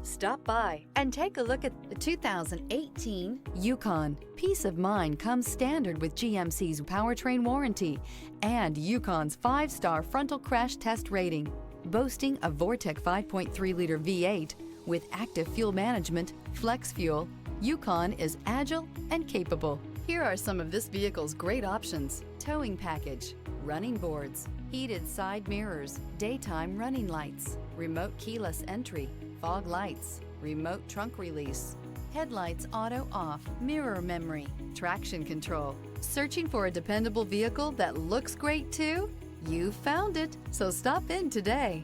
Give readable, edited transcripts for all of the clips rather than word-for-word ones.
Stop by and take a look at the 2018 Yukon. Peace of mind comes standard with GMC's powertrain warranty and Yukon's 5-star frontal crash test rating. Boasting a Vortec 5.3-liter V8 with active fuel management, flex fuel, Yukon is agile and capable. Here are some of this vehicle's great options: towing package, running boards, heated side mirrors, daytime running lights, remote keyless entry, fog lights, remote trunk release, headlights auto off, mirror memory, traction control. Searching for a dependable vehicle that looks great too? You found it, so stop in today.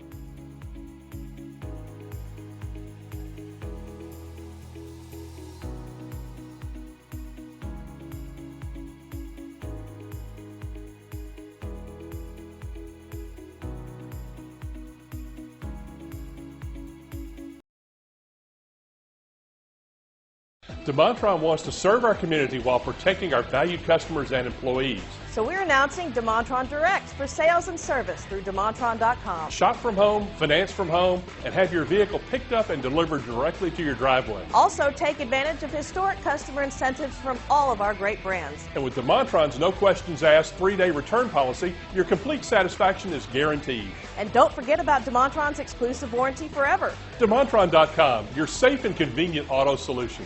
DeMontrond wants to serve our community while protecting our valued customers and employees. So we're announcing DeMontrond Direct for sales and service through DeMontrond.com. Shop from home, finance from home, and have your vehicle picked up and delivered directly to your driveway. Also, take advantage of historic customer incentives from all of our great brands. And with DeMontrond's no questions asked 3-day return policy, your complete satisfaction is guaranteed. And don't forget about DeMontrond's exclusive warranty forever. DeMontrond.com, your safe and convenient auto solution.